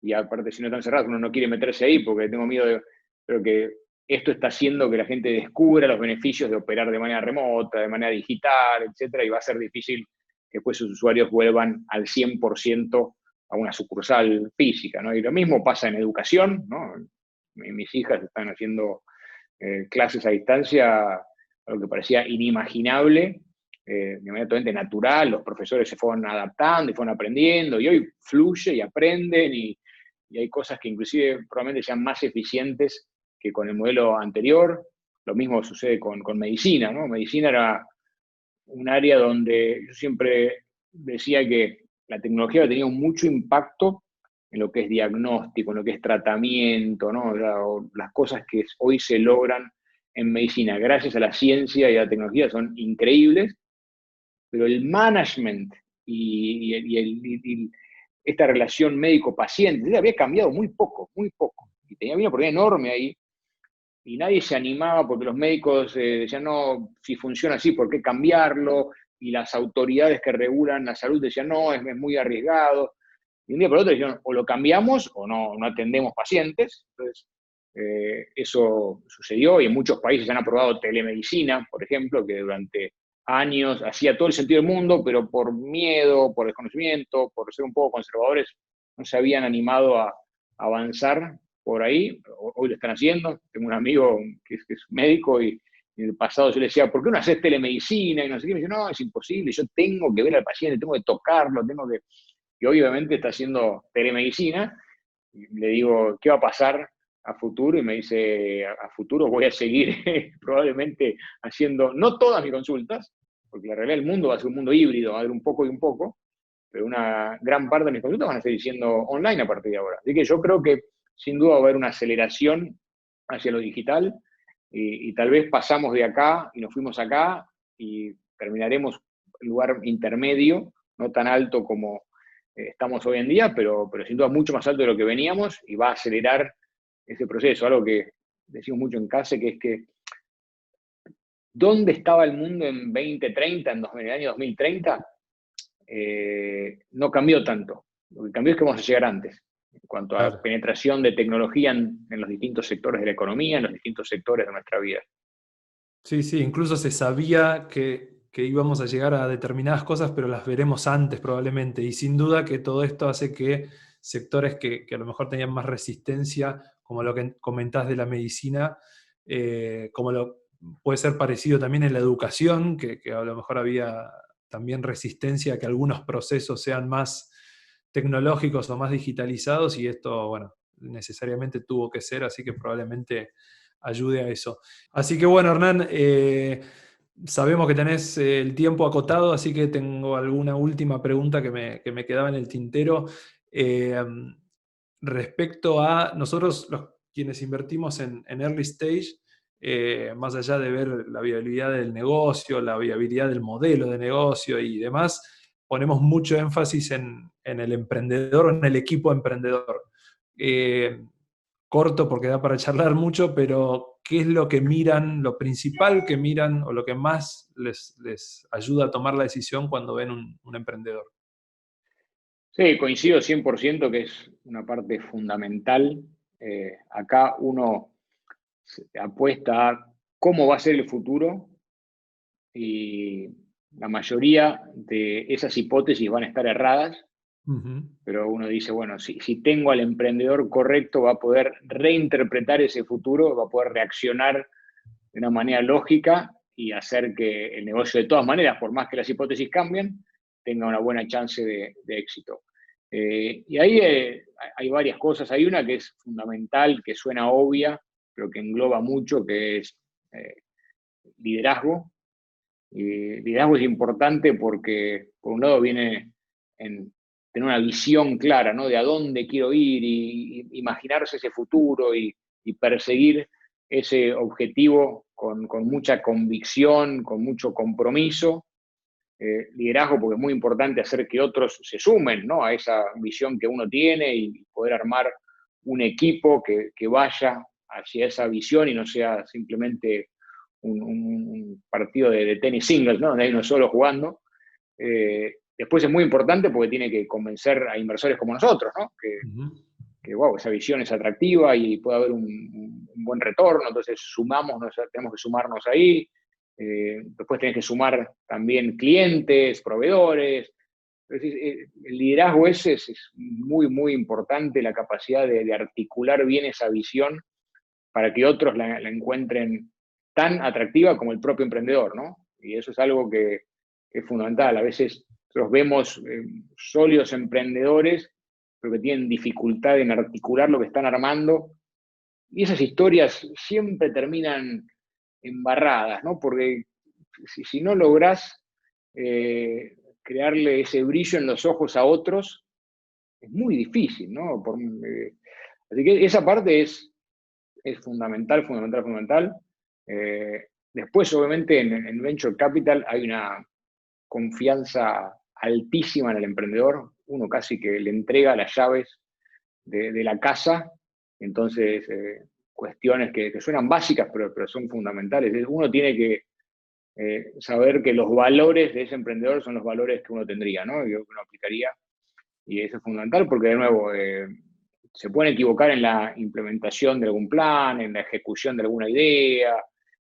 Y aparte, si no están cerradas, uno no quiere meterse ahí porque tengo miedo de. Creo que esto está haciendo que la gente descubra los beneficios de operar de manera remota, de manera digital, etcétera, y va a ser difícil que después sus usuarios vuelvan al 100% a una sucursal física, ¿no? Y lo mismo pasa en educación, ¿no? Mis hijas están haciendo clases a distancia, algo que parecía inimaginable, de manera totalmente natural. Los profesores se fueron adaptando y fueron aprendiendo, y hoy fluye y aprenden, y hay cosas que inclusive probablemente sean más eficientes que con el modelo anterior. Lo mismo sucede con medicina, ¿no? Medicina era un área donde yo siempre decía que la tecnología ha tenido mucho impacto en lo que es diagnóstico, en lo que es tratamiento, ¿no? Las cosas que hoy se logran en medicina gracias a la ciencia y a la tecnología son increíbles, pero el management y esta relación médico-paciente había cambiado muy poco, muy poco. Y tenía una oportunidad enorme ahí, y nadie se animaba porque los médicos decían, no, si funciona así, ¿por qué cambiarlo? Y las autoridades que regulan la salud decían, no, es muy arriesgado. Y un día por otro dijeron, o lo cambiamos o no atendemos pacientes. Entonces, eso sucedió, y en muchos países han aprobado telemedicina, por ejemplo, que durante años hacía todo el sentido del mundo, pero por miedo, por desconocimiento, por ser un poco conservadores, no se habían animado a avanzar por ahí. Hoy lo están haciendo. Tengo un amigo que es médico, y en el pasado yo le decía, ¿por qué no haces telemedicina? Y no sé qué. Me dice, no, es imposible, yo tengo que ver al paciente, tengo que tocarlo, tengo que. Y obviamente está haciendo telemedicina. Y le digo, ¿qué va a pasar a futuro? Y me dice, a futuro voy a seguir probablemente haciendo, no todas mis consultas, porque la realidad del mundo va a ser un mundo híbrido, va a haber un poco y un poco, pero una gran parte de mis consultas van a seguir siendo online a partir de ahora. Así que yo creo que sin duda va a haber una aceleración hacia lo digital, y tal vez pasamos de acá y nos fuimos acá y terminaremos en un lugar intermedio, no tan alto como estamos hoy en día, pero sin duda mucho más alto de lo que veníamos, y va a acelerar ese proceso. Algo que decimos mucho en casa, que es que ¿dónde estaba el mundo en 2030, en el año 2030? No cambió tanto. Lo que cambió es que vamos a llegar antes, en cuanto a Claro. penetración de tecnología en los distintos sectores de la economía, en los distintos sectores de nuestra vida. Sí, sí, incluso se sabía que íbamos a llegar a determinadas cosas, pero las veremos antes probablemente. Y sin duda que todo esto hace que sectores que a lo mejor tenían más resistencia, como lo que comentás de la medicina, como lo puede ser parecido también en la educación, que a lo mejor había también resistencia a que algunos procesos sean más tecnológicos o más digitalizados, y esto, bueno, necesariamente tuvo que ser, así que probablemente ayude a eso. Así que bueno, Hernán, sabemos que tenés el tiempo acotado, así que tengo alguna última pregunta que me quedaba en el tintero. Eh, Respecto a nosotros, quienes invertimos en early stage, más allá de ver la viabilidad del negocio, la viabilidad del modelo de negocio y demás, ponemos mucho énfasis en el emprendedor o en el equipo emprendedor. Eh, Corto porque da para charlar mucho, pero ¿qué es lo que miran, lo principal que miran o lo que más les ayuda a tomar la decisión cuando ven un emprendedor? Sí, coincido 100% que es una parte fundamental. Acá uno apuesta a cómo va a ser el futuro, y la mayoría de esas hipótesis van a estar erradas, pero uno dice, bueno, si tengo al emprendedor correcto, va a poder reinterpretar ese futuro, va a poder reaccionar de una manera lógica y hacer que el negocio, de todas maneras, por más que las hipótesis cambien, tenga una buena chance de éxito. Y ahí hay varias cosas. Hay una que es fundamental, que suena obvia, pero que engloba mucho, que es liderazgo. Y liderazgo es importante porque, por un lado, viene en tener una visión clara, ¿no? De a dónde quiero ir y imaginarse ese futuro y perseguir ese objetivo con mucha convicción, con mucho compromiso. Liderazgo porque es muy importante hacer que otros se sumen, ¿no? A esa visión que uno tiene y poder armar un equipo que vaya hacia esa visión y no sea simplemente un partido de tenis singles, ¿no? Donde hay uno solo jugando. Después es muy importante porque tiene que convencer a inversores como nosotros, ¿no? Que wow, esa visión es atractiva y puede haber un buen retorno, entonces tenemos que sumarnos ahí. Después tenés que sumar también clientes, proveedores. Entonces, el liderazgo ese es muy, muy importante, la capacidad de articular bien esa visión para que otros la encuentren tan atractiva como el propio emprendedor, ¿no? Y eso es algo que es fundamental. A veces nosotros vemos sólidos emprendedores, pero que tienen dificultad en articular lo que están armando, y esas historias siempre terminan embarradas, ¿no? Porque si no lográs crearle ese brillo en los ojos a otros, es muy difícil, ¿no? Así que esa parte es fundamental, fundamental, fundamental. Después, obviamente, en Venture Capital hay una confianza altísima en el emprendedor. Uno casi que le entrega las llaves de la casa. Entonces, cuestiones que suenan básicas, pero son fundamentales. Uno tiene que saber que los valores de ese emprendedor son los valores que uno tendría, ¿no? Y que uno aplicaría. Y eso es fundamental porque, de nuevo, se pueden equivocar en la implementación de algún plan, en la ejecución de alguna idea,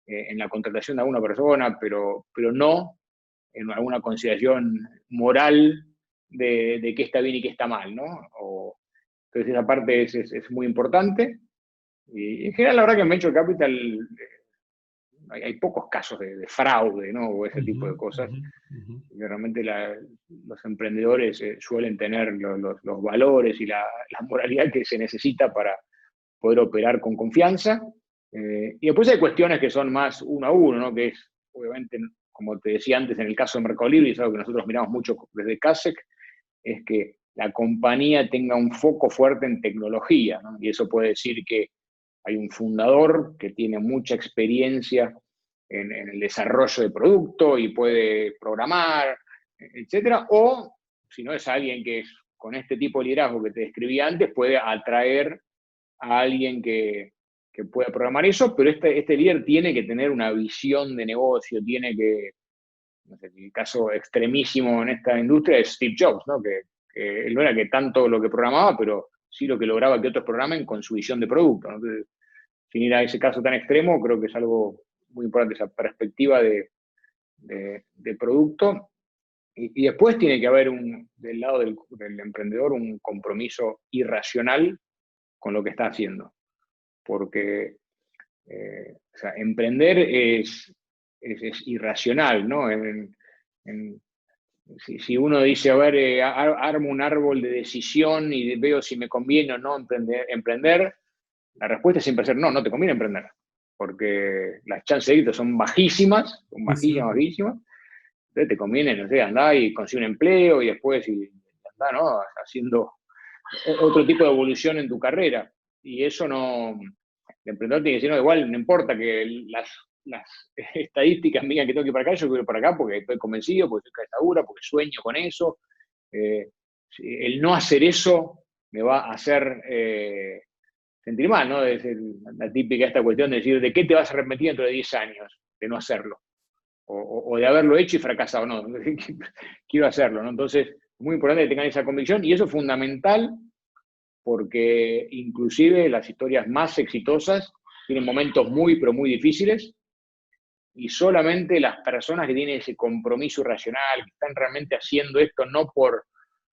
en la contratación de alguna persona, pero no en alguna consideración moral de qué está bien y qué está mal, ¿no? Entonces esa parte es muy importante. Y en general, la verdad que en Venture Capital hay pocos casos de fraude, ¿no? O ese tipo de cosas. Y realmente los emprendedores suelen tener los valores y la moralidad que se necesita para poder operar con confianza. Y después hay cuestiones que son más uno a uno, ¿no? Que es, obviamente, como te decía antes, en el caso de Mercado Libre, y es algo que nosotros miramos mucho desde Kasek, es que la compañía tenga un foco fuerte en tecnología, ¿no? Y eso puede decir que hay un fundador que tiene mucha experiencia en el desarrollo de producto y puede programar, etcétera, o si no es alguien que con este tipo de liderazgo que te describí antes puede atraer a alguien que pueda programar eso, pero este líder tiene que tener una visión de negocio, tiene que, no sé, el caso extremísimo en esta industria es Steve Jobs, ¿no? Que él no era que tanto lo que programaba, pero sí lo que lograba que otros programen con su visión de producto, ¿no? Entonces, sin ir a ese caso tan extremo, creo que es algo muy importante, esa perspectiva de producto. Y después tiene que haber del lado del emprendedor un compromiso irracional con lo que está haciendo. Porque o sea, emprender es irracional, ¿no? Si uno dice, a ver, armo un árbol de decisión y veo si me conviene o no emprender, la respuesta es siempre ser no te conviene emprender, porque las chances de éxito son bajísimas, bajísimas. Entonces te conviene, no sé, andar y conseguir un empleo y después andar, ¿no? Haciendo otro tipo de evolución en tu carrera. Y eso no, el emprendedor tiene que decir, no, igual no importa que las estadísticas me digan que tengo que ir para acá, yo quiero ir para acá porque estoy convencido, porque estoy cabeza dura, porque sueño con eso. El no hacer eso me va a hacer sentir mal, ¿no? Es la típica esta cuestión de decir, ¿de qué te vas a arrepentir dentro de 10 años? De no hacerlo. O de haberlo hecho y fracasado. No, quiero hacerlo, ¿no? Entonces, es muy importante que tengan esa convicción y eso es fundamental porque inclusive las historias más exitosas tienen momentos muy, pero muy difíciles y solamente las personas que tienen ese compromiso irracional, que están realmente haciendo esto no por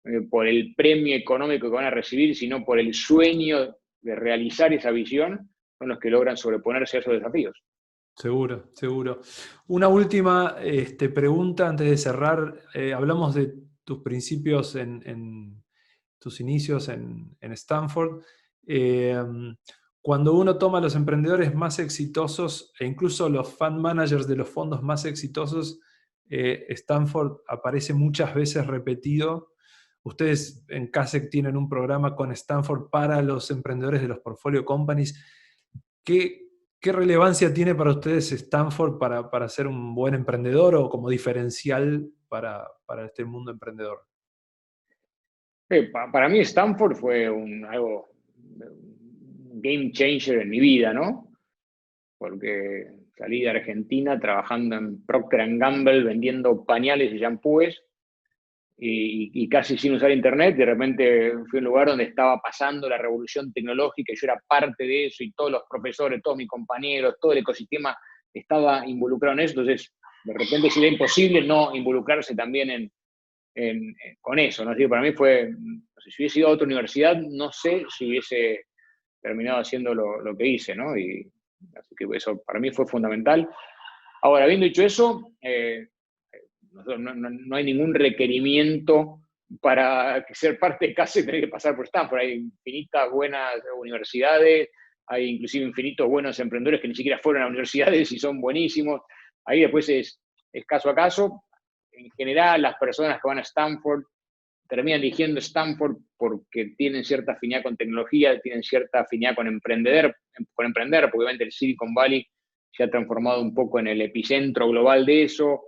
el premio económico que van a recibir, sino por el sueño de realizar esa visión, son los que logran sobreponerse a esos desafíos. Seguro, seguro. Una última pregunta antes de cerrar. Hablamos de tus principios tus inicios en Stanford. Cuando uno toma a los emprendedores más exitosos e incluso los fund managers de los fondos más exitosos, Stanford aparece muchas veces repetido. Ustedes en CASEC tienen un programa con Stanford para los emprendedores de los portfolio companies. ¿Qué relevancia tiene para ustedes Stanford para ser un buen emprendedor o como diferencial para este mundo emprendedor? Para mí Stanford fue algo game changer en mi vida, ¿no? Porque salí de Argentina trabajando en Procter & Gamble, vendiendo pañales y shampoos, y casi sin usar internet. De repente fui a un lugar donde estaba pasando la revolución tecnológica y yo era parte de eso, y todos los profesores, todos mis compañeros, todo el ecosistema estaba involucrado en eso. Entonces, de repente sería imposible no involucrarse también con eso, ¿no? Así que para mí fue, no sé, si hubiese ido a otra universidad, no sé si hubiese terminado haciendo lo que hice, ¿no? Y así que eso para mí fue fundamental. Ahora, habiendo dicho eso, no hay ningún requerimiento para ser parte de CASEC tener que pasar por Stanford. Hay infinitas buenas universidades, hay inclusive infinitos buenos emprendedores que ni siquiera fueron a universidades y son buenísimos. Ahí después es caso a caso. En general, las personas que van a Stanford terminan eligiendo Stanford porque tienen cierta afinidad con tecnología, tienen cierta afinidad con emprender, porque obviamente el Silicon Valley se ha transformado un poco en el epicentro global de eso.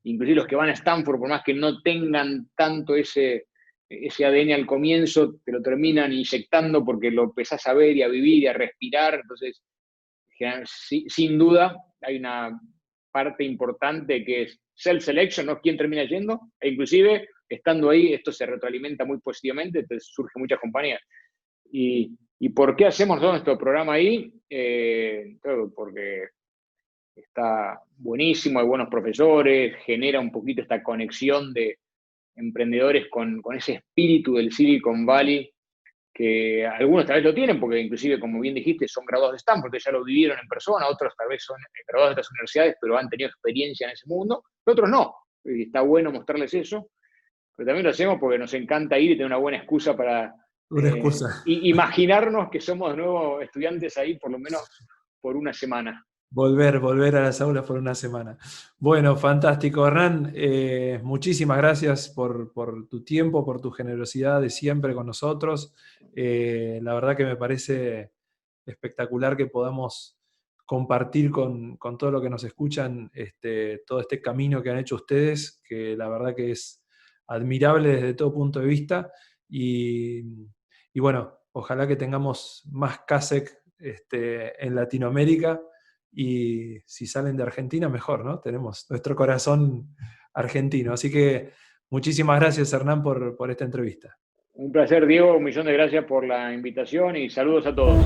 Inclusive los que van a Stanford, por más que no tengan tanto ese ADN al comienzo, te lo terminan inyectando porque lo empezás a ver y a vivir y a respirar. Entonces, sin duda, hay una parte importante que es self-selection, ¿no? ¿Quién termina yendo? E inclusive, estando ahí, esto se retroalimenta muy positivamente, entonces surgen muchas compañías. ¿Y por qué hacemos todo nuestro programa ahí? Porque está buenísimo, hay buenos profesores, genera un poquito esta conexión de emprendedores con ese espíritu del Silicon Valley, que algunos tal vez lo tienen, porque inclusive, como bien dijiste, son graduados de Stanford, que ya lo vivieron en persona, otros tal vez son graduados de otras universidades, pero han tenido experiencia en ese mundo, otros no. Y está bueno mostrarles eso, pero también lo hacemos porque nos encanta ir y tener una buena excusa para imaginarnos que somos de nuevo estudiantes ahí, por lo menos por una semana. Volver a las aulas por una semana. Bueno, fantástico, Hernán. Muchísimas gracias por tu tiempo, por tu generosidad de siempre con nosotros. La verdad que me parece espectacular que podamos compartir con todo lo que nos escuchan todo este camino que han hecho ustedes, que la verdad que es admirable desde todo punto de vista. Y bueno, ojalá que tengamos más CASEC en Latinoamérica. Y si salen de Argentina, mejor, ¿no? Tenemos nuestro corazón argentino. Así que muchísimas gracias, Hernán, por esta entrevista. Un placer, Diego. Un millón de gracias por la invitación y saludos a todos.